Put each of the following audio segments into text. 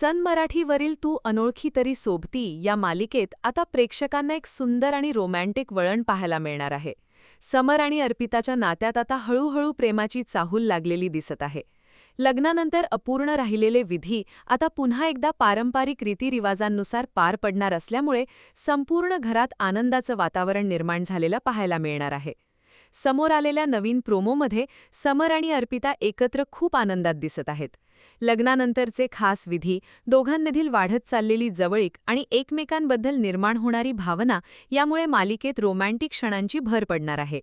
सन मराठीवरील तू अनोळखी तरी सोबती या मालिकेत आता प्रेक्षकांना एक सुंदर आणि रोमॅन्टिक वळण पाहायला मिळणार आहे. समर आणि अर्पिताच्या नात्यात आता हळूहळू प्रेमाची चाहूल लागलेली दिसत आहे. लग्नानंतर अपूर्ण राहिलेले विधी आता पुन्हा एकदा पारंपरिक रीतिरिवाजांनुसार पार पडणार असल्यामुळे संपूर्ण घरात आनंदाचं वातावरण निर्माण झालेलं पाहायला मिळणार आहे. समोर आलेल्या नवीन प्रोमोमध्ये समर आणि अर्पिता एकत्र खूप आनंदात दिसत आहेत. लग्नानंतरचे खास विधी, दोघांमधील वाढत चाललेली जवळीक आणि एकमेकांबद्दल निर्माण होणारी भावना यामुळे मालिकेत रोमॅन्टिक क्षणांची भर पडणार आहे.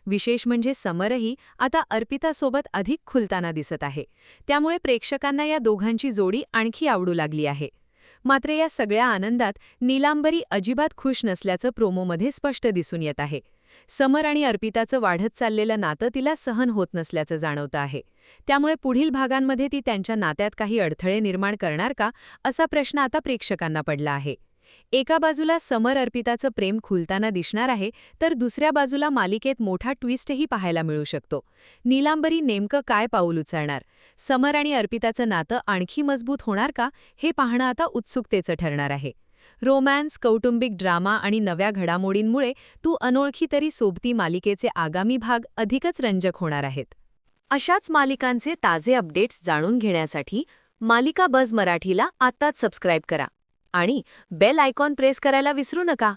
विशेष म्हणजे समरही आता अर्पितासोबत अधिक खुलताना दिसत आहे. त्यामुळे प्रेक्षकांना या दोघांची जोडी आणखी आवडू लागली आहे. मात्र या सगळ्या आनंदात नीलांबरी अजिबात खुश नसल्याचं प्रोमोमध्ये स्पष्ट दिसून येत आहे. समर आणि अर्पिताचं वाढत चाललेलं नातं तिला सहन होत नसल्याचं जाणवतं आहे. त्यामुळे पुढील भागांमध्ये ती त्यांच्या नात्यात काही अडथळे निर्माण करणार का, असा प्रश्न आता प्रेक्षकांना पडला आहे. एका बाजूला समर अर्पिताचं प्रेम खुलताना दिसणार आहे, तर दुसऱ्या बाजूला मालिकेत मोठा ट्विस्टही पाहायला मिळू शकतो. नीलांबरी नेमकं काय पाऊल उचलणार? समर आणि अर्पिताचं नातं आणखी मजबूत होणार का, हे पाहणं आता उत्सुकतेचं ठरणार आहे. रोमॅन्स, कौटुंबिक ड्रामा आणि नव्या घडामोडींमुळे तू अनोळखी तरी सोबती मालिकेचे आगामी भाग अधिकच रंजक होणार आहेत. अशाच मालिकांचे ताजे अपडेट्स जाणून घेण्यासाठी मालिका बझ मराठीला आत्ताच सबस्क्राईब करा आणि बेल आयकॉन प्रेस करायला विसरू नका.